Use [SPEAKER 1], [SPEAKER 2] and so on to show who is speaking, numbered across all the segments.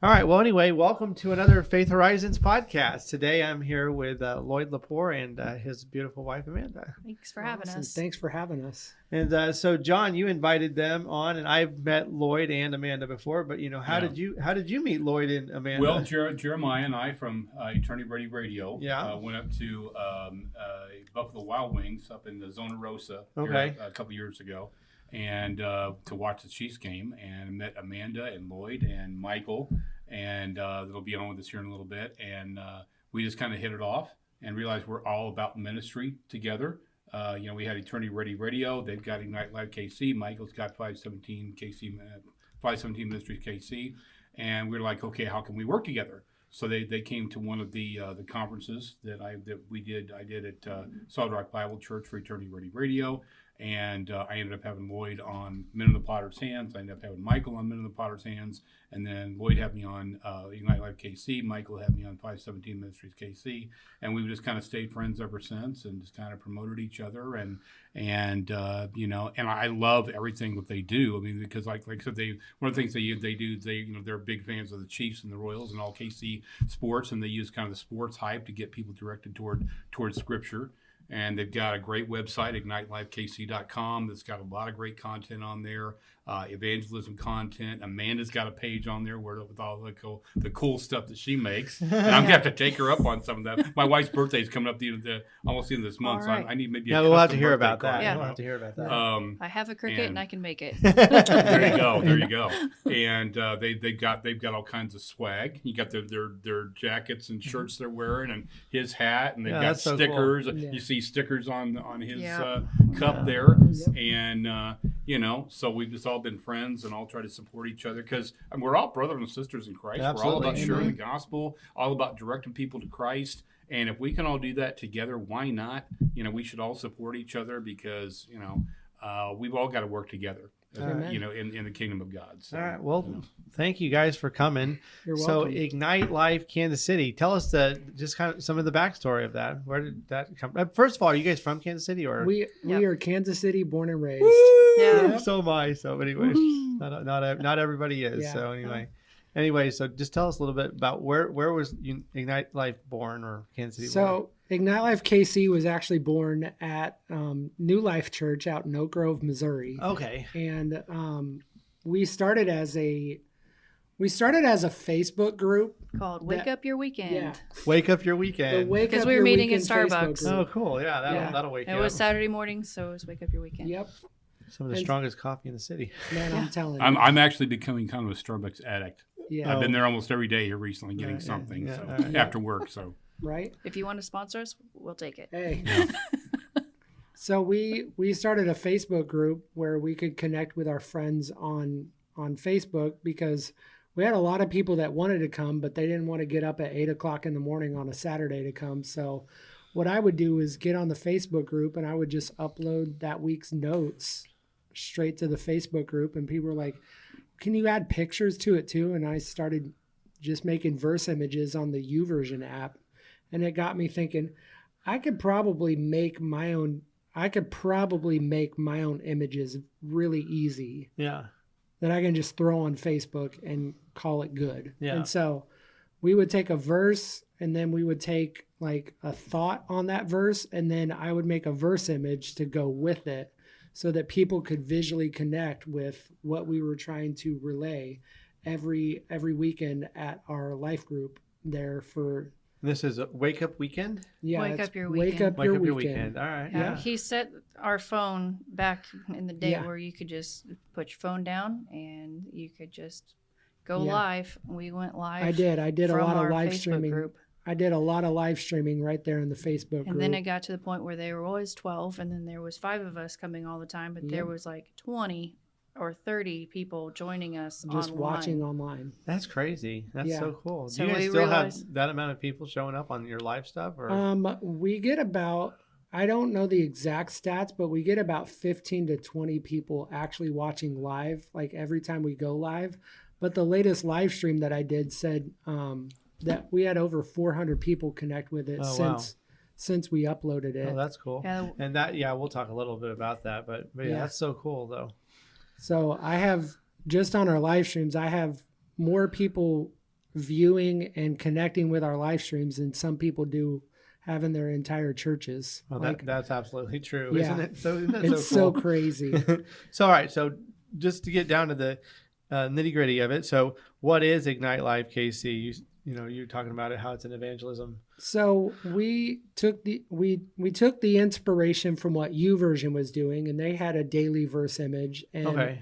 [SPEAKER 1] All right. Well, anyway, welcome to another Faith Horizons podcast. Today I'm here with Lloyd Lepore and his beautiful wife, Amanda.
[SPEAKER 2] Thanks for having us.
[SPEAKER 3] Thanks for having us.
[SPEAKER 1] And so, John, you invited them on, and I've met Lloyd and Amanda before. But how did you meet Lloyd and Amanda?
[SPEAKER 4] Well, Jeremiah and I from Eternity Ready Radio went up to Buffalo Wild Wings up in the Zona Rosa here, a couple years ago, and to watch the Chiefs game, and met Amanda and Lloyd and Michael, and they'll be on with us here in a little bit, and we just kind of hit it off and realized we're all about ministry together. We had Eternity Ready Radio. They've got Ignite Live KC. Michael's got 517 KC, 517 Ministries KC, and we were like, okay, how can we work together? So they came to one of the conferences that I did at Solid Rock Bible Church for Eternity Ready Radio. And I ended up having Lloyd on Men in the Potter's Hands. I ended up having Michael on Men in the Potter's Hands. And then Lloyd had me on Ignite Live KC. Michael had me on 517 Ministries KC. And we've just kind of stayed friends ever since and just kind of promoted each other. And I love everything that they do. I mean, because like I said, one of the things they do, they're big fans of the Chiefs and the Royals and all KC sports. And they use kind of the sports hype to get people directed towards Scripture. And they've got a great website, ignitelivekc.com, that's got a lot of great content on there, evangelism content. Amanda's got a page on there with all the cool stuff that she makes. And I'm going to have to take her up on some of that. My wife's birthday is coming up almost the end of this month,
[SPEAKER 2] right.
[SPEAKER 4] So I need maybe
[SPEAKER 1] we'll have to hear about that. Yeah. We'll have to hear about that.
[SPEAKER 2] I have a cricket and I can make it.
[SPEAKER 4] There you go. And they've got all kinds of swag. You got their jackets and shirts they're wearing, and his hat, and they've got stickers. So cool. You see stickers on his cup there, and so we've just all been friends and all try to support each other because we're all brothers and sisters in Christ.
[SPEAKER 1] Absolutely.
[SPEAKER 4] We're all about sharing the gospel, all about directing people to Christ, and if we can all do that together, why not? We should all support each other because we've all got to work together. In the kingdom of God. So,
[SPEAKER 1] all right. Well, thank you guys for coming.
[SPEAKER 3] You're welcome.
[SPEAKER 1] So, Ignite Life Kansas City. Tell us just kind of some of the backstory of that. Where did that come? First of all, are you guys from Kansas City, or
[SPEAKER 3] we are Kansas City, born and raised.
[SPEAKER 1] Woo!
[SPEAKER 2] Yeah.
[SPEAKER 1] So am I. So anyway, not everybody is. Yeah. So anyway, so just tell us a little bit about where was Ignite Life born, or Kansas City?
[SPEAKER 3] So Ignite Life KC was actually born at New Life Church out in Oak Grove, Missouri.
[SPEAKER 1] Okay.
[SPEAKER 3] And we started as a Facebook group
[SPEAKER 2] called Wake Up Your Weekend.
[SPEAKER 3] Yeah.
[SPEAKER 1] Wake Up Your Weekend.
[SPEAKER 2] Because we were meeting in Starbucks.
[SPEAKER 1] Oh, cool. Yeah, that'll wake you up.
[SPEAKER 2] It was Saturday morning, so it was Wake Up Your Weekend.
[SPEAKER 3] Yep.
[SPEAKER 1] Some of the strongest coffee in the city.
[SPEAKER 3] Man, I'm telling you.
[SPEAKER 4] I'm actually becoming kind of a Starbucks addict.
[SPEAKER 3] Yeah.
[SPEAKER 4] I've been there almost every day here recently getting something after work. So
[SPEAKER 3] right.
[SPEAKER 2] If you want to sponsor us, we'll take it.
[SPEAKER 3] Hey. Yeah. So we started a Facebook group where we could connect with our friends on Facebook because we had a lot of people that wanted to come, but they didn't want to get up at 8:00 in the morning on a Saturday to come. So what I would do is get on the Facebook group and I would just upload that week's notes straight to the Facebook group. And people were like, can you add pictures to it too? And I started just making verse images on the YouVersion app. And it got me thinking, I could probably make my own images really easy.
[SPEAKER 1] Yeah.
[SPEAKER 3] That I can just throw on Facebook and call it good.
[SPEAKER 1] Yeah.
[SPEAKER 3] And so we would take a verse and then we would take like a thought on that verse, and then I would make a verse image to go with it so that people could visually connect with what we were trying to relay every weekend at our life group there for.
[SPEAKER 1] This is a Wake Up Weekend?
[SPEAKER 3] Yeah.
[SPEAKER 2] Wake Up Your
[SPEAKER 3] Wake
[SPEAKER 2] Weekend.
[SPEAKER 3] Up Your Weekend.
[SPEAKER 1] All right.
[SPEAKER 2] Yeah. He set our phone back in the day where you could just put your phone down and you could just go live. We went live.
[SPEAKER 3] I did a lot of live
[SPEAKER 2] Facebook
[SPEAKER 3] streaming.
[SPEAKER 2] Group.
[SPEAKER 3] I did a lot of live streaming right there in the Facebook group.
[SPEAKER 2] And then it got to the point where there were always 12, and then there was 5 of us coming all the time, but there was like 20 or 30 people joining us
[SPEAKER 3] just
[SPEAKER 2] online.
[SPEAKER 3] watching online.
[SPEAKER 1] That's crazy. That's so cool.
[SPEAKER 2] So
[SPEAKER 1] do you guys still have that amount of people showing up on your live stuff? Or?
[SPEAKER 3] We get about, I don't know the exact stats, but we get about 15 to 20 people actually watching live, like every time we go live. But the latest live stream that I did said that we had over 400 people connect with it since we uploaded it.
[SPEAKER 1] Oh, that's cool. Yeah. And that, we'll talk a little bit about that, but that's so cool though.
[SPEAKER 3] So I have, just on our live streams, I have more people viewing and connecting with our live streams than some people do having their entire churches.
[SPEAKER 1] Well, that's absolutely true,
[SPEAKER 3] yeah.
[SPEAKER 1] isn't it? So isn't that
[SPEAKER 3] it's
[SPEAKER 1] so cool?
[SPEAKER 3] So crazy.
[SPEAKER 1] So all right, so just to get down to the nitty gritty of it, so what is Ignite Live KC? You're talking about it, how it's an evangelism.
[SPEAKER 3] So we took the inspiration from what YouVersion was doing, and they had a daily verse image, and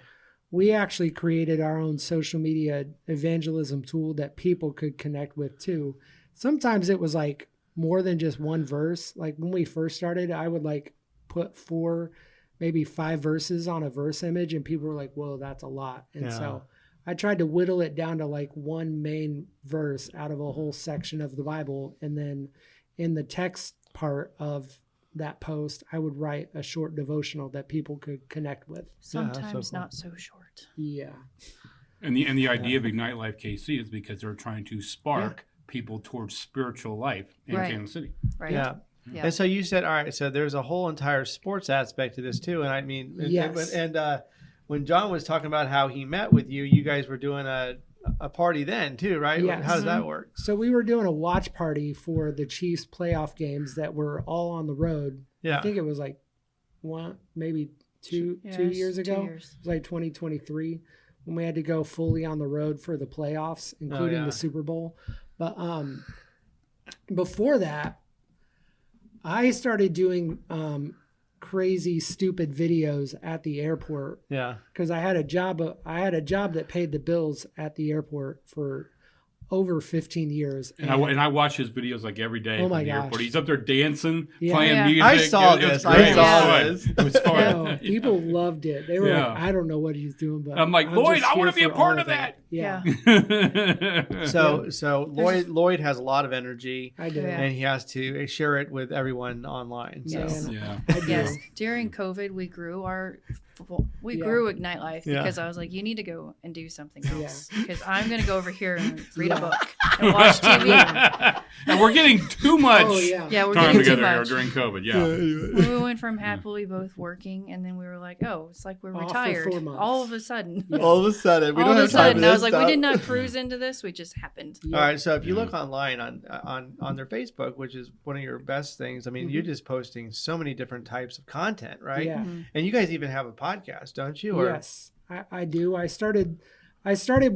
[SPEAKER 3] we actually created our own social media evangelism tool that people could connect with too. Sometimes it was like more than just one verse. Like when we first started, I would like put 4, maybe 5 verses on a verse image, and people were like, "Whoa, that's a lot." And so I tried to whittle it down to like one main verse out of a whole section of the Bible. And then in the text part of that post, I would write a short devotional that people could connect with.
[SPEAKER 2] Sometimes not so short.
[SPEAKER 3] Yeah.
[SPEAKER 4] And the idea of Ignite Life KC is because they're trying to spark people towards spiritual life in Kansas City.
[SPEAKER 2] Right.
[SPEAKER 1] Yeah. And so you said, all right, so there's a whole entire sports aspect to this too. And I mean, when John was talking about how he met with you, you guys were doing a party then too, right?
[SPEAKER 3] Yes.
[SPEAKER 1] How does that work?
[SPEAKER 3] So we were doing a watch party for the Chiefs playoff games that were all on the road.
[SPEAKER 1] Yeah.
[SPEAKER 3] I think it was like maybe two years ago.
[SPEAKER 2] 2 years.
[SPEAKER 3] It was like 2023 when we had to go fully on the road for the playoffs, including the Super Bowl. But before that, I started doing crazy stupid videos at the airport. Yeah. Because I had a job that paid the bills at the airport for over 15 years.
[SPEAKER 4] And I watch his videos like every day.
[SPEAKER 3] Oh my
[SPEAKER 4] the
[SPEAKER 3] gosh.
[SPEAKER 4] airport. He's up there dancing, playing music.
[SPEAKER 1] I saw this.
[SPEAKER 4] It was fun.
[SPEAKER 3] No, people loved it. They were like, I don't know what he's doing, but
[SPEAKER 4] I'm like, Lloyd, I want to be a part of that.
[SPEAKER 3] Yeah.
[SPEAKER 1] So Lloyd has a lot of energy.
[SPEAKER 3] I do.
[SPEAKER 1] And he has to share it with everyone online. So.
[SPEAKER 2] Yes. During COVID, we grew grew Ignite Life because I was like, you need to go and do something else because I'm going to go over here and read a book and watch TV.
[SPEAKER 4] And we're getting too much
[SPEAKER 2] we're
[SPEAKER 4] time
[SPEAKER 2] getting
[SPEAKER 4] together
[SPEAKER 2] too much.
[SPEAKER 4] during COVID. Yeah.
[SPEAKER 2] We went from happily both working, and then we were like, oh, it's like we're retired.
[SPEAKER 3] All
[SPEAKER 2] of a sudden.
[SPEAKER 1] All of a sudden.
[SPEAKER 2] We don't have time for this. I was like, we did not cruise into this. We just happened.
[SPEAKER 1] All right. So if you look online on their Facebook, which is one of your best things, I mean, you're just posting so many different types of content, right?
[SPEAKER 3] Yeah.
[SPEAKER 1] And you guys even have a podcast, don't you? Or...
[SPEAKER 3] Yes, I do. I started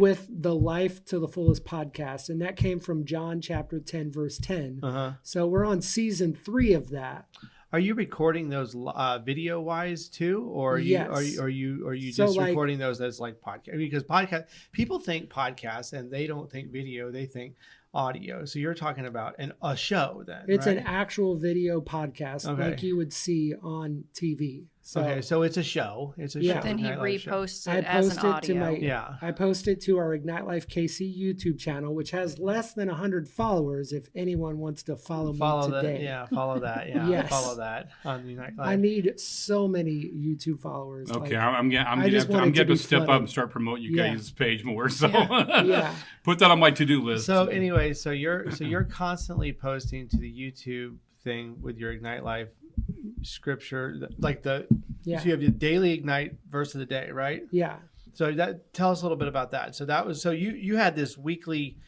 [SPEAKER 3] with the Life to the Fullest podcast, and that came from John chapter 10, verse 10. So we're on season 3 of that.
[SPEAKER 1] Are you recording those video wise too, or are you just recording those as like podcast? Because people think podcasts and they don't think video; they think audio. So you're talking about a show then?
[SPEAKER 3] It's an actual video podcast like you would see on TV.
[SPEAKER 1] So it's a show. It's a show.
[SPEAKER 2] Then he reposts it as an audio.
[SPEAKER 3] I post it to our Ignite Life KC YouTube channel, which has less than 100 followers. If anyone wants to follow me today.
[SPEAKER 1] Follow that. Yeah, yes. Follow that on Ignite Life.
[SPEAKER 3] I need so many YouTube followers.
[SPEAKER 4] Okay, I'm getting to step up and start promoting you guys' page more. So put that on my to-do list.
[SPEAKER 1] So anyway, so you're constantly posting to the YouTube thing with your Ignite Life scripture, like so you have your daily Ignite verse of the day, right?
[SPEAKER 3] Yeah.
[SPEAKER 1] So tell us a little bit about that. So you had this weekly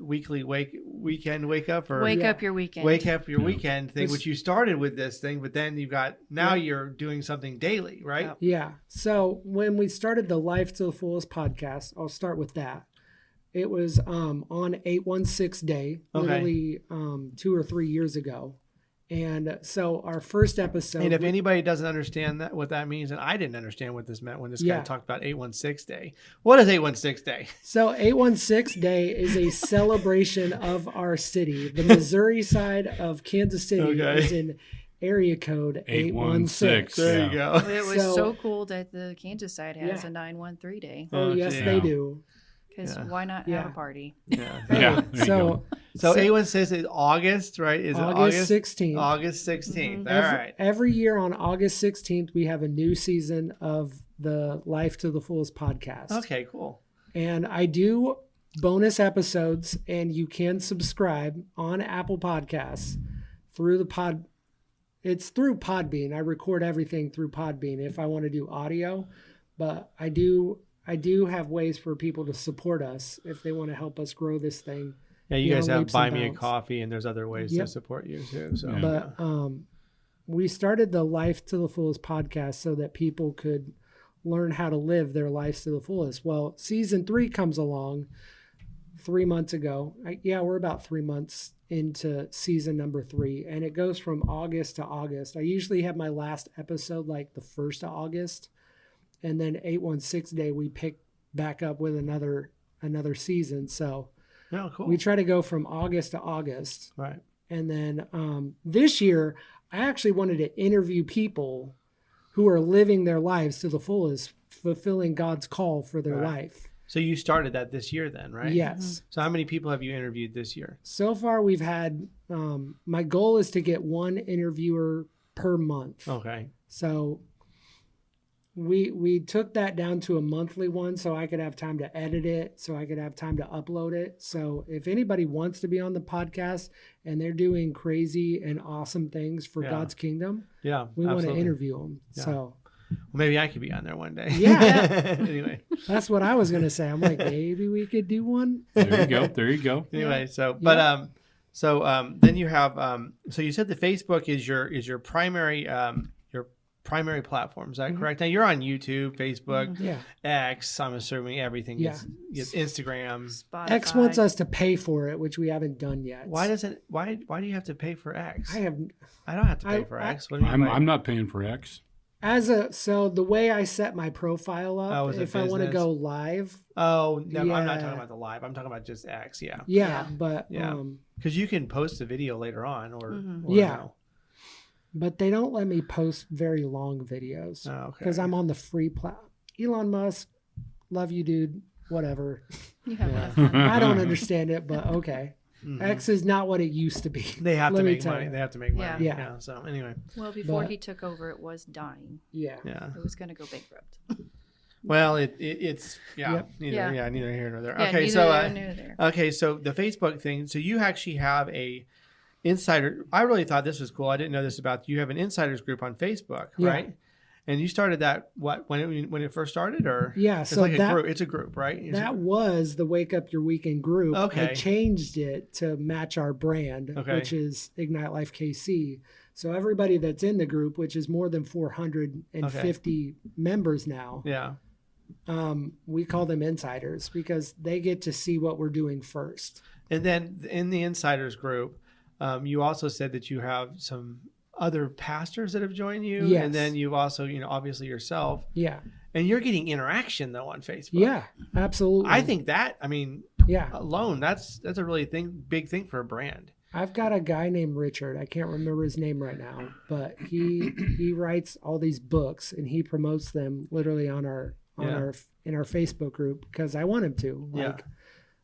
[SPEAKER 1] weekend wake up your weekend thing, which you started with this thing, but then you're doing something daily, right?
[SPEAKER 3] Yeah. So when we started the Life to the Fullest podcast, I'll start with that. It was on 816 day, literally 2 or 3 years ago. And so our first episode.
[SPEAKER 1] And if anybody doesn't understand what that means, and I didn't understand what this meant when this guy talked about 816 day. What is 816 day?
[SPEAKER 3] So 816 day is a celebration of our city. The Missouri side of Kansas City is in area code 816.
[SPEAKER 1] There you go.
[SPEAKER 2] It was so cool that the Kansas side has a 913 day.
[SPEAKER 3] Oh, yes, they do.
[SPEAKER 2] Because why not have a party?
[SPEAKER 3] So
[SPEAKER 1] 816 is August, right? Is
[SPEAKER 3] August 16th.
[SPEAKER 1] August 16th.
[SPEAKER 2] Mm-hmm.
[SPEAKER 1] All right.
[SPEAKER 3] Every year on August 16th, we have a new season of the Life to the Fullest podcast.
[SPEAKER 1] Okay, cool.
[SPEAKER 3] And I do bonus episodes, and you can subscribe on Apple Podcasts through the pod. It's through Podbean. I record everything through Podbean if I want to do audio, but I do I do have ways for people to support us if they want to help us grow this thing.
[SPEAKER 1] Yeah, you guys have Buy Me a Coffee, and there's other ways to support you too. So,
[SPEAKER 3] but we started the Life to the Fullest podcast so that people could learn how to live their lives to the fullest. Well, season 3 comes along 3 months ago. We're about 3 months into season number 3, and it goes from August to August. I usually have my last episode like the 1st of August, and then 816 day we pick back up with another season. So
[SPEAKER 1] cool.
[SPEAKER 3] We try to go from August to August.
[SPEAKER 1] Right.
[SPEAKER 3] And then this year, I actually wanted to interview people who are living their lives to the fullest, fulfilling God's call for their life.
[SPEAKER 1] So you started that this year then, right?
[SPEAKER 3] Yes.
[SPEAKER 1] Mm-hmm. So how many people have you interviewed this year?
[SPEAKER 3] So far, we've had, my goal is to get one interviewer per month.
[SPEAKER 1] Okay.
[SPEAKER 3] So we took that down to a monthly one so I could have time to edit it, so I could have time to upload it. So if anybody wants to be on the podcast and they're doing crazy and awesome things for God's kingdom, we want to interview them. Yeah. So
[SPEAKER 1] well, maybe I could be on there one day.
[SPEAKER 3] Yeah.
[SPEAKER 1] Anyway,
[SPEAKER 3] that's what I was going to say. I'm like, maybe we could do one.
[SPEAKER 4] There you go.
[SPEAKER 1] Anyway, so but then you have so you said the Facebook is your primary platform. Is that correct? Now you're on YouTube, Facebook, X. I'm assuming everything is Instagram.
[SPEAKER 2] Spotify.
[SPEAKER 3] X wants us to pay for it, which we haven't done yet.
[SPEAKER 1] Why do you have to pay for X?
[SPEAKER 3] I don't
[SPEAKER 1] have to pay for X. What do you mean
[SPEAKER 4] I'm not paying for X.
[SPEAKER 3] So the way I set my profile up, if I want to go live.
[SPEAKER 1] Oh, no, I'm not talking about the live. I'm talking about just X.
[SPEAKER 3] But
[SPEAKER 1] because you can post a video later on, or
[SPEAKER 3] no. But they don't let me post very long videos because I'm on the free platform. Elon Musk, love you, dude. Whatever.
[SPEAKER 2] You have fun.
[SPEAKER 3] I don't understand it, but okay. Mm-hmm. X is not what it used to be.
[SPEAKER 1] They have to make money. They have to make money.
[SPEAKER 3] Yeah.
[SPEAKER 1] So anyway.
[SPEAKER 2] Well, before he took over, it was dying.
[SPEAKER 3] Yeah.
[SPEAKER 2] It was going to go bankrupt.
[SPEAKER 1] Well, it's neither here nor there. Okay, so the Facebook thing. So you actually have a insider. I really thought this was cool. I didn't know this about you. You have an insiders group on Facebook, right? And you started that when it first started, or it's
[SPEAKER 3] so
[SPEAKER 1] like a group. It's a group, right?
[SPEAKER 3] That was the Wake Up Your Weekend group.
[SPEAKER 1] Okay,
[SPEAKER 3] I changed it to match our brand, which is Ignite Life KC. So everybody that's in the group, which is more than 450 members now, we call them insiders because they get to see what we're doing first.
[SPEAKER 1] And then in the insiders group, you also said that you have some other pastors that have joined you, and then you've also, obviously yourself.
[SPEAKER 3] Yeah.
[SPEAKER 1] And you're getting interaction though on Facebook.
[SPEAKER 3] Yeah, absolutely.
[SPEAKER 1] I think that, alone, that's a really big thing for a brand.
[SPEAKER 3] I've got a guy named Richard. I can't remember his name right now, but he writes all these books and he promotes them literally in our Facebook group because I want him to.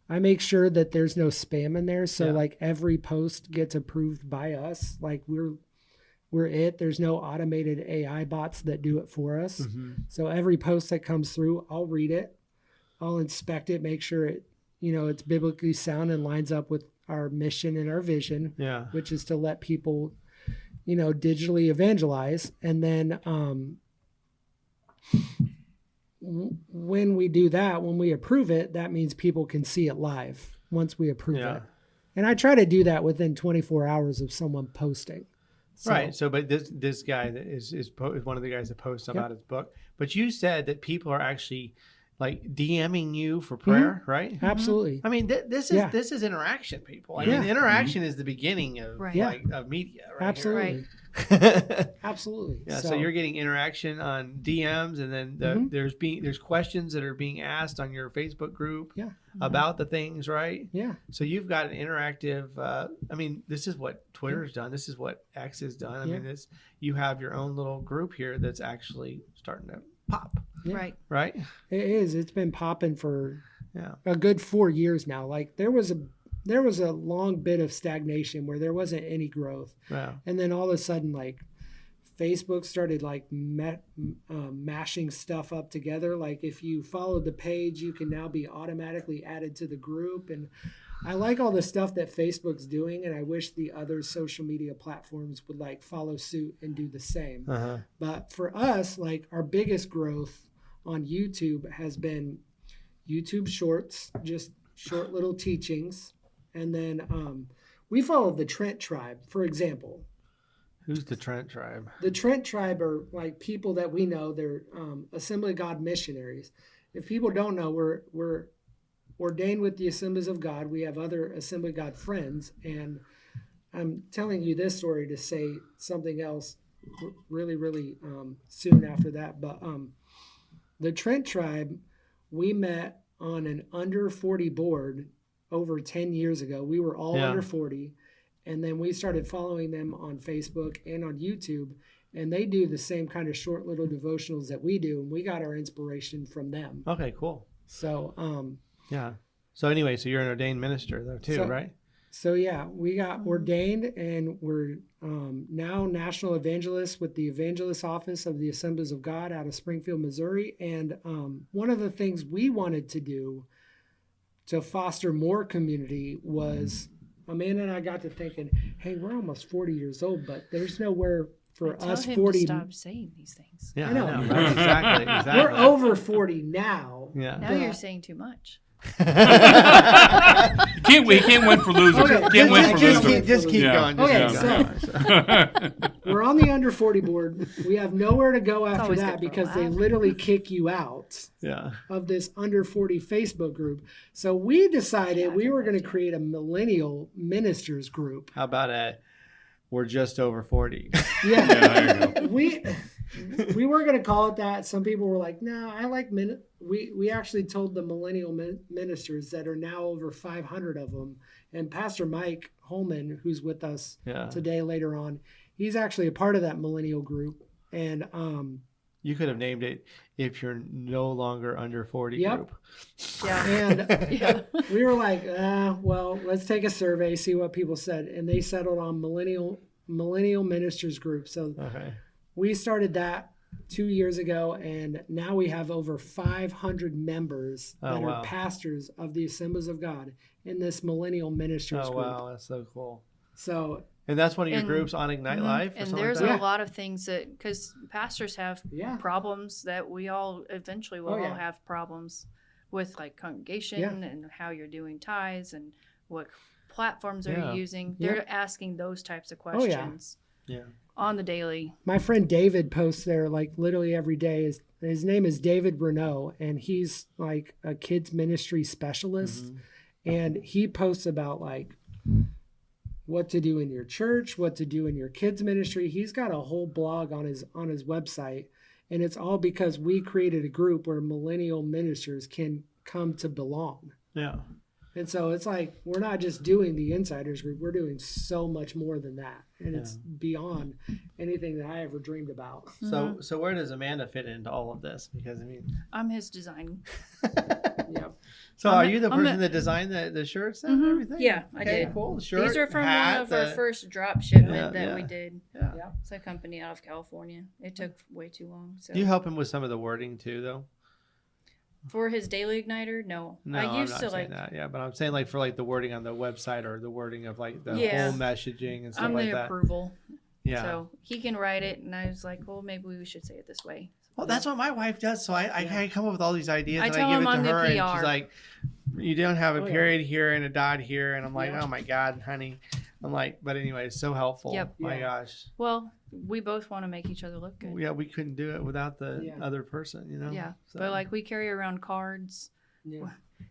[SPEAKER 3] I make sure that there's no spam in there, so every post gets approved by us. Like we're there's no automated AI bots that do it for us. Mm-hmm. So every post that comes through, I'll read it, I'll inspect it, make sure it it's biblically sound and lines up with our mission and our vision, which is to let people digitally evangelize. And then when we do that, when we approve it, that means people can see it live once we approve it. And I try to do that within 24 hours of someone posting.
[SPEAKER 1] Right. So, but this guy that is one of the guys that posts about his book. But you said that people are actually like DMing you for prayer, right?
[SPEAKER 3] Absolutely.
[SPEAKER 1] I mean, this is interaction, people. I mean, interaction is the beginning of of media, right?
[SPEAKER 3] Absolutely. Absolutely.
[SPEAKER 1] Yeah. So you're getting interaction on DMs, and then there's questions that are being asked on your Facebook group about the things, right?
[SPEAKER 3] Yeah.
[SPEAKER 1] So you've got an interactive. This is what Twitter's done. This is what X has done. I mean, you have your own little group here that's actually starting to pop.
[SPEAKER 2] Yeah.
[SPEAKER 1] Right.
[SPEAKER 3] It is. It's been popping for a good 4 years now. Like there was a long bit of stagnation where there wasn't any growth.
[SPEAKER 1] Wow.
[SPEAKER 3] And then all of a sudden, like Facebook started like mashing stuff up together. Like if you followed the page, you can now be automatically added to the group. And I like all the stuff that Facebook's doing, and I wish the other social media platforms would like follow suit and do the same. But for us, like our biggest growth on YouTube has been YouTube Shorts, just short little teachings. And then we follow the Trent Tribe, for example.
[SPEAKER 1] Who's the Trent Tribe?
[SPEAKER 3] The Trent Tribe are like people that we know. They're Assembly of God missionaries. If people don't know, we're ordained with the Assemblies of God. We have other Assembly of God friends. And I'm telling you this story to say something else really, really soon after that. But the Trent Tribe, we met on an under 40 board over 10 years ago. We were all under 40. And then we started following them on Facebook and on YouTube. And they do the same kind of short little devotionals that we do. And we got our inspiration from them.
[SPEAKER 1] Okay, cool.
[SPEAKER 3] So,
[SPEAKER 1] yeah. So anyway, so you're an ordained minister though too, right?
[SPEAKER 3] So yeah, we got ordained and we're now national evangelists with the Evangelist Office of the Assemblies of God out of Springfield, Missouri. And one of the things we wanted to do to foster more community was... Amanda and I got to thinking, hey, we're almost 40 years old, but there's nowhere for us 40.
[SPEAKER 2] To stop saying these things.
[SPEAKER 1] Yeah, I know. Right? Exactly.
[SPEAKER 3] We're over 40 now.
[SPEAKER 1] Yeah.
[SPEAKER 2] Now you're saying too much.
[SPEAKER 4] You can't win for losing.
[SPEAKER 3] Okay,
[SPEAKER 1] just keep going.
[SPEAKER 3] Okay, so we're on the under 40 board. We have nowhere to go after that because they literally kick you out of this under 40 Facebook group. So we decided we were going to create a millennial ministers group.
[SPEAKER 1] How about we're just over 40?
[SPEAKER 3] Yeah, there you go. We were going to call it that. Some people were like, no, I like we actually told the millennial ministers that are now over 500 of them. And Pastor Mike Holman, who's with us today later on, he's actually a part of that millennial group. And
[SPEAKER 1] you could have named it If You're No Longer Under 40 group.
[SPEAKER 3] Yeah. And we were like, well, let's take a survey, see what people said. And they settled on millennial ministers group. So we started that 2 years ago, and now we have over 500 members that are pastors of the Assemblies of God in this millennial ministers group.
[SPEAKER 1] Oh, wow. That's so cool.
[SPEAKER 3] So,
[SPEAKER 1] and that's one of your groups on Ignite Life?
[SPEAKER 2] And there's a lot of things that, because pastors have problems that we all eventually will all have problems with, like congregation and how you're doing tithes and what platforms are you using. They're asking those types of questions. On the daily.
[SPEAKER 3] My friend David posts there like literally every day. His name is David Renault, and he's like a kids ministry specialist. Mm-hmm. And he posts about like what to do in your church, what to do in your kids ministry. He's got a whole blog on his website, and it's all because we created a group where millennial ministers can come to belong. Yeah. And so it's like, we're not just doing the insiders group. We're doing so much more than that. And it's beyond anything that I ever dreamed about.
[SPEAKER 1] So where does Amanda fit into all of this? Because, I mean...
[SPEAKER 2] I'm his design.
[SPEAKER 1] So are you the person that designed the shirts and everything?
[SPEAKER 2] Yeah, I did.
[SPEAKER 1] Cool. Shirt,
[SPEAKER 2] these are from
[SPEAKER 1] hat,
[SPEAKER 2] one of our first drop shipment that we did. Yeah. It's a company out of California. It took way too long. So.
[SPEAKER 1] Do you help him with some of the wording too, though?
[SPEAKER 2] For his daily igniter, no.
[SPEAKER 1] I used to like that. Yeah, but I'm saying like for like the wording on the website or the wording of like the whole messaging and stuff like that.
[SPEAKER 2] I'm the approval. Yeah. So he can write it, and I was like, well, maybe we should say it this way.
[SPEAKER 1] Well, that's what my wife does. So I come up with all these ideas and I give it to her, and she's like, "You don't have a period here and a dot here," and I'm like, "Oh my God, honey." I'm like, but anyway, it's so helpful. Yep. My gosh.
[SPEAKER 2] Well, we both want to make each other look good.
[SPEAKER 1] Yeah, we couldn't do it without the other person, you know?
[SPEAKER 2] Yeah. So. But like we carry around cards. Yeah.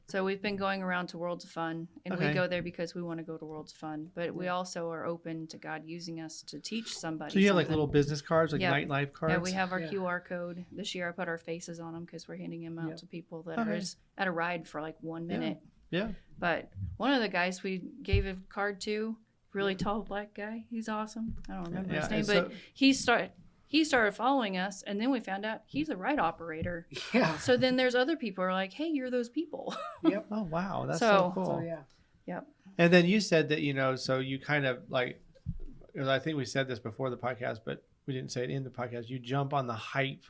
[SPEAKER 2] So we've been going around to Worlds of Fun, and we go there because we want to go to Worlds of Fun. But we also are open to God using us to teach somebody.
[SPEAKER 1] So you have like little business cards, like nightlife cards?
[SPEAKER 2] Yeah, we have our QR code. This year I put our faces on them because we're handing them out to people that are just at a ride for like 1 minute. Yeah. But one of the guys we gave a card to, really tall black guy. He's awesome. I don't remember his name, but he started following us, and then we found out he's a ride operator. Yeah. So then there's other people who are like, "Hey, you're those people."
[SPEAKER 3] Yep.
[SPEAKER 1] Oh wow, that's so cool.
[SPEAKER 3] So, yeah.
[SPEAKER 2] Yep.
[SPEAKER 1] And then you said that so you kind of like, I think we said this before the podcast, but we didn't say it in the podcast. You jump on the hype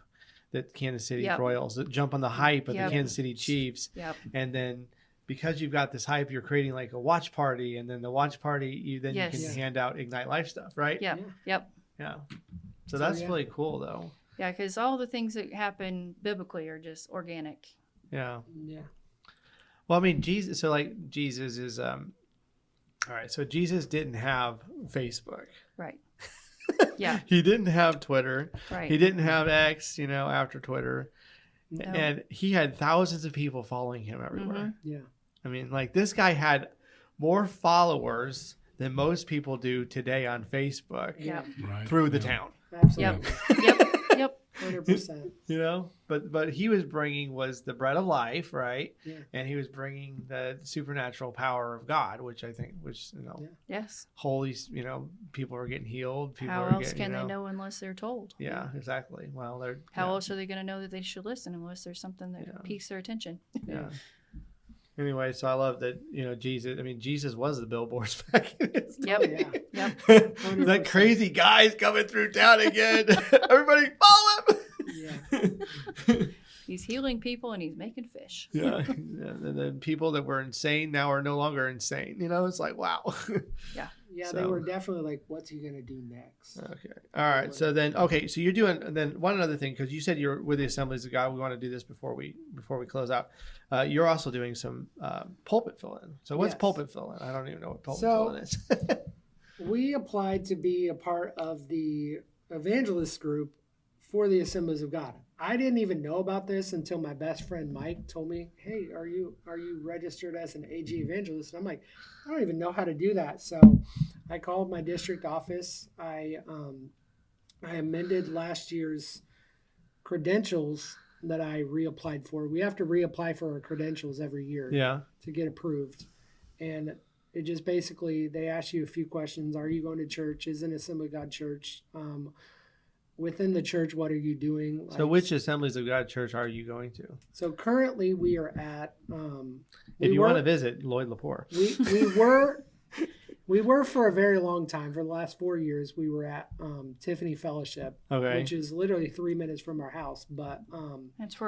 [SPEAKER 1] that Kansas City Royals, jump on the hype of the Kansas City Chiefs, and then. Because you've got this hype, you're creating like a watch party, and then the watch party, you can hand out Ignite Life stuff, right?
[SPEAKER 2] Yeah. Yep.
[SPEAKER 1] Yeah. So that's really cool, though.
[SPEAKER 2] Yeah, because all the things that happen biblically are just organic.
[SPEAKER 1] Yeah.
[SPEAKER 3] Yeah.
[SPEAKER 1] Well, I mean, Jesus. So, like, Jesus is all right. So Jesus didn't have Facebook.
[SPEAKER 2] Right. Yeah.
[SPEAKER 1] He didn't have Twitter.
[SPEAKER 2] Right.
[SPEAKER 1] He didn't have X. After Twitter,
[SPEAKER 2] No.
[SPEAKER 1] and he had thousands of people following him everywhere.
[SPEAKER 2] Mm-hmm.
[SPEAKER 3] Yeah.
[SPEAKER 1] I mean, like, this guy had more followers than most people do today on Facebook.
[SPEAKER 2] Yep.
[SPEAKER 1] Through the town.
[SPEAKER 3] Absolutely.
[SPEAKER 2] Yep.
[SPEAKER 3] 100%.
[SPEAKER 1] But he was the bread of life, right?
[SPEAKER 3] Yeah.
[SPEAKER 1] And he was bringing the supernatural power of God, which I think,
[SPEAKER 2] Yes.
[SPEAKER 1] holy, people are getting healed. People
[SPEAKER 2] How
[SPEAKER 1] are
[SPEAKER 2] else can they know unless they're told?
[SPEAKER 1] Yeah, exactly. Well,
[SPEAKER 2] how else are they going to know that they should listen unless there's something that piques their attention?
[SPEAKER 1] Yeah. Anyway, so I love that, Jesus. I mean, Jesus was the billboards back in his day.
[SPEAKER 2] Yep.
[SPEAKER 1] That crazy guy's coming through town again. Everybody follow him.
[SPEAKER 3] Yeah.
[SPEAKER 2] He's healing people and he's making fish.
[SPEAKER 1] Yeah. And then people that were insane now are no longer insane. It's like, wow.
[SPEAKER 3] Yeah, they were definitely like, what's he going to do next?
[SPEAKER 1] Okay. All right. So then, so you're doing, then one other thing, because you said you're with the Assemblies of God. We want to do this before we close out. You're also doing some pulpit fill-in. So what's pulpit fill-in? I don't even know what pulpit fill-in is.
[SPEAKER 3] We applied to be a part of the evangelist group for the Assemblies of God. I didn't even know about this until my best friend Mike told me, "Hey, are you registered as an AG evangelist?" And I'm like, I don't even know how to do that. So I called my district office. I amended last year's credentials that I reapplied for. We have to reapply for our credentials every year to get approved. And it just basically, they ask you a few questions. Are you going to church? Is an Assembly of God church? Within the church, what are you doing?
[SPEAKER 1] So which Assemblies of God church are you going to?
[SPEAKER 3] So currently we are at...
[SPEAKER 1] if you want to visit Lloyd Lepore.
[SPEAKER 3] We were for a very long time. For the last 4 years, we were at Tiffany Fellowship, which is literally 3 minutes from our house. But
[SPEAKER 2] it's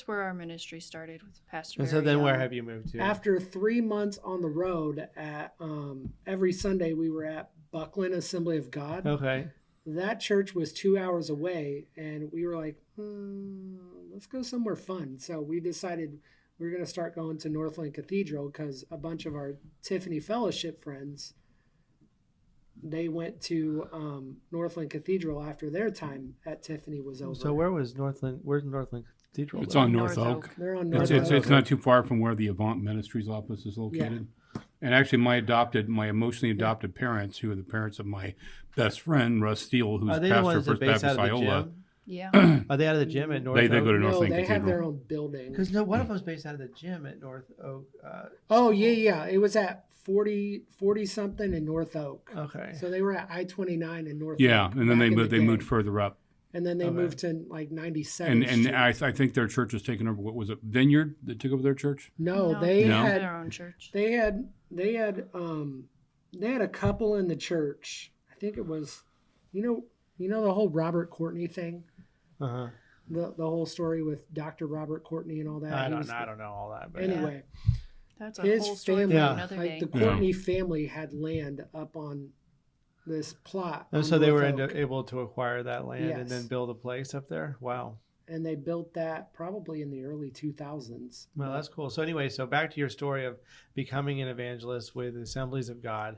[SPEAKER 2] where our ministry started with Pastor.
[SPEAKER 1] And so then where have you moved to?
[SPEAKER 3] After 3 months on the road, at every Sunday we were at Buckland Assembly of God.
[SPEAKER 1] Okay.
[SPEAKER 3] That church was 2 hours away, and we were like, let's go somewhere fun. So we decided we're going to start going to Northland Cathedral because a bunch of our Tiffany Fellowship friends, they went to Northland Cathedral after their time at Tiffany was over.
[SPEAKER 1] So where's Northland Cathedral?
[SPEAKER 4] It's on North Oak.
[SPEAKER 3] They're on North Oak.
[SPEAKER 4] It's not too far from where the Avant Ministries office is located. Yeah. And actually, my emotionally adopted parents, who are the parents of my best friend, Russ Steele, who's pastor of First Baptist Iola.
[SPEAKER 2] Yeah.
[SPEAKER 1] Are they out of the gym at North Oak?
[SPEAKER 4] They go to Northland
[SPEAKER 3] Cathedral. They have their own building.
[SPEAKER 1] Because one of them was based out of the gym at North Oak.
[SPEAKER 3] Yeah. It was at 40-something in North Oak.
[SPEAKER 1] Okay.
[SPEAKER 3] So they were at I-29 in North Oak.
[SPEAKER 4] Yeah, and then they moved further up.
[SPEAKER 3] And then they moved to like 97.
[SPEAKER 4] And I think their church was taken over. What was it? Vineyard that took over their church?
[SPEAKER 3] No, they had
[SPEAKER 2] their own church.
[SPEAKER 3] They had a couple in the church. I think it was, the whole Robert Courtney thing.
[SPEAKER 1] Uh-huh.
[SPEAKER 3] The whole story with Dr. Robert Courtney and all that.
[SPEAKER 1] I don't know all that. But
[SPEAKER 3] anyway,
[SPEAKER 2] that's
[SPEAKER 3] his
[SPEAKER 2] whole story
[SPEAKER 3] family,
[SPEAKER 2] for another day.
[SPEAKER 3] the Courtney family had land up on this plot.
[SPEAKER 1] And so they were able to acquire that land and then build a place up there? Wow.
[SPEAKER 3] And they built that probably in the early 2000s.
[SPEAKER 1] Well, that's cool. So anyway, back to your story of becoming an evangelist with the Assemblies of God.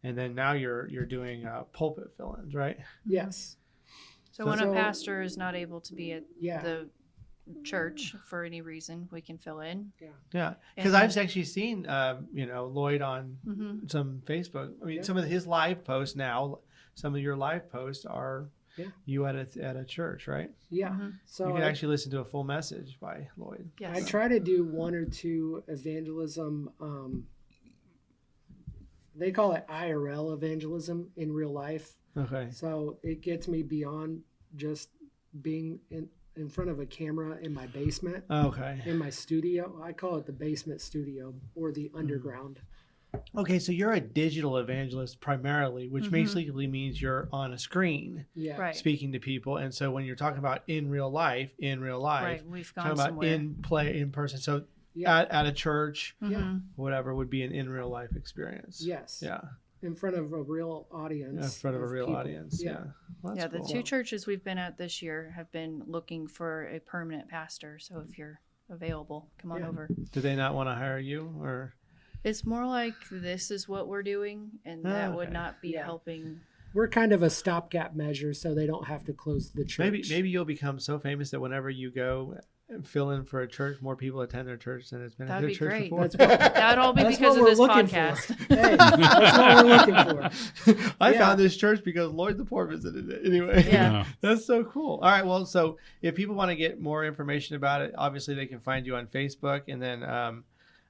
[SPEAKER 1] And then now you're doing pulpit fill-ins, right?
[SPEAKER 3] Yes.
[SPEAKER 2] So when a pastor is not able to be at the church for any reason, we can fill in.
[SPEAKER 1] Yeah. Because I've actually seen, Lloyd on some Facebook. I mean, some of his live posts now, some of your live posts are you at a church, right?
[SPEAKER 3] Yeah.
[SPEAKER 2] Mm-hmm.
[SPEAKER 3] So
[SPEAKER 1] you can actually listen to a full message by Lloyd.
[SPEAKER 3] Yes. I try to do one or two evangelism. They call it IRL evangelism, in real life.
[SPEAKER 1] Okay.
[SPEAKER 3] So it gets me beyond just being in front of a camera in my basement.
[SPEAKER 1] Okay.
[SPEAKER 3] In my studio. I call it the basement studio or the underground.
[SPEAKER 1] Okay, so you're a digital evangelist primarily, which basically means you're on a screen speaking to people. And so when you're talking about in real life,
[SPEAKER 2] right, we've gone
[SPEAKER 1] talking
[SPEAKER 2] somewhere.
[SPEAKER 1] about in person. So at a church, whatever would be an in real life experience.
[SPEAKER 3] Yes.
[SPEAKER 1] Yeah.
[SPEAKER 3] in front of a real audience.
[SPEAKER 1] In front of a real
[SPEAKER 3] people.
[SPEAKER 1] audience. Yeah. Well,
[SPEAKER 2] yeah.
[SPEAKER 1] cool.
[SPEAKER 2] The 2 churches we've been at this year have been looking for a permanent pastor. So if you're available, come on over.
[SPEAKER 1] Do they not want to hire you, or?
[SPEAKER 2] It's more like this is what we're doing, and that would not be helping.
[SPEAKER 3] We're kind of a stopgap measure, so they don't have to close the church.
[SPEAKER 1] Maybe you'll become so famous that whenever you go and fill in for a church, more people attend their church than it's been at their church
[SPEAKER 2] great.
[SPEAKER 1] before.
[SPEAKER 2] That'd all be because of this podcast.
[SPEAKER 3] Hey, that's what we're looking for.
[SPEAKER 1] I found this church because Lloyd the Poor visited it. Anyway, that's so cool. All right, well, so if people want to get more information about it, obviously they can find you on Facebook and then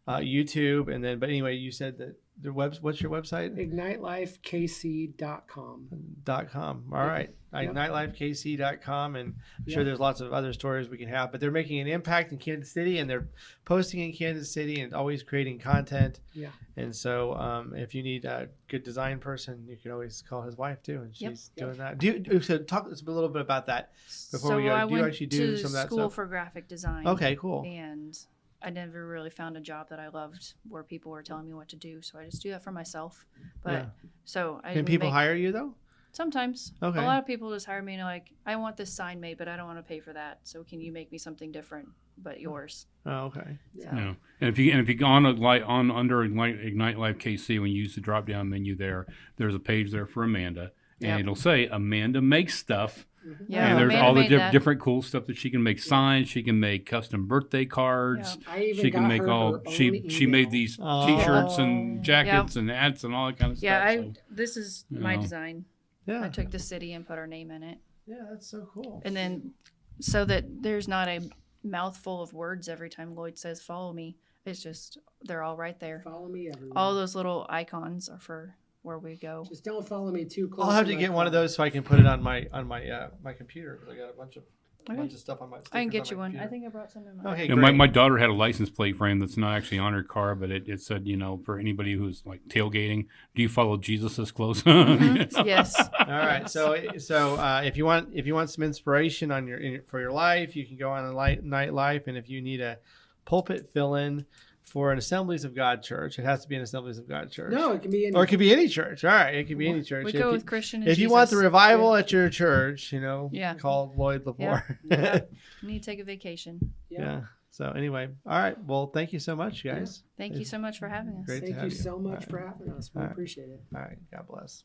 [SPEAKER 1] YouTube, and then. But anyway, you said that what's your website?
[SPEAKER 3] IgniteLifeKC.com.
[SPEAKER 1] All right. IgniteLifeKC.com. And I'm sure there's lots of other stories we can have, but they're making an impact in Kansas City, and they're posting in Kansas City and always creating content.
[SPEAKER 3] Yeah.
[SPEAKER 1] And so if you need a good design person, you can always call his wife too, and she's doing that. So talk a little bit about that before we go. Do you actually do some of that stuff?
[SPEAKER 2] School for graphic design.
[SPEAKER 1] Okay, cool.
[SPEAKER 2] And I never really found a job that I loved where people were telling me what to do, so I just do that for myself. But
[SPEAKER 1] can people hire you though?
[SPEAKER 2] Sometimes.
[SPEAKER 1] Okay.
[SPEAKER 2] A lot of people just hire me and like, I want this sign made, but I don't want to pay for that. So can you make me something different but yours?
[SPEAKER 1] Oh, okay.
[SPEAKER 2] So.
[SPEAKER 4] Yeah. And if you go on under Ignite Life KC, when you use the drop down menu there's a page there for Amanda, and it'll say Amanda makes stuff.
[SPEAKER 2] Yeah,
[SPEAKER 4] and there's
[SPEAKER 2] Amanda
[SPEAKER 4] all the different cool stuff that she can make signs. She can make custom birthday cards.
[SPEAKER 3] Yeah.
[SPEAKER 4] She can make she made these T-shirts and jackets and hats and all that kind of stuff.
[SPEAKER 2] Yeah, this is my design.
[SPEAKER 1] Yeah,
[SPEAKER 2] I took the city and put our name in it.
[SPEAKER 1] Yeah, that's so cool.
[SPEAKER 2] And then so that there's not a mouthful of words every time Lloyd says "follow me." It's just they're all right there.
[SPEAKER 3] Follow me everywhere.
[SPEAKER 2] All those little icons are for where we go.
[SPEAKER 3] Just don't follow me too close.
[SPEAKER 1] I'll have to get one of those so I can put it on my my computer. I got a bunch of stuff on my.
[SPEAKER 2] I can get you one. I think I brought some in my.
[SPEAKER 1] Okay,
[SPEAKER 4] great. My daughter had a license plate frame that's not actually on her car, but it said, for anybody who's like tailgating, do you follow Jesus as close?
[SPEAKER 2] Mm-hmm. Yes.
[SPEAKER 1] All right. So if you want some inspiration for your life, you can go on Night Life, and if you need a pulpit fill-in for an Assemblies of God church, it has to be an Assemblies of God church.
[SPEAKER 3] No, it can be any.
[SPEAKER 1] Or it could be any church. All right, it could be any church.
[SPEAKER 2] We go with Christian. And
[SPEAKER 1] if you want the revival at your church, call Lloyd Lepore.
[SPEAKER 2] Yeah. You need to take a vacation.
[SPEAKER 1] Yeah. So anyway, all right. Well, thank you so much, guys.
[SPEAKER 2] Thank you so much for having us.
[SPEAKER 1] Great
[SPEAKER 3] Thank
[SPEAKER 1] to have
[SPEAKER 3] you so much for having us. We appreciate it.
[SPEAKER 1] All right. God bless.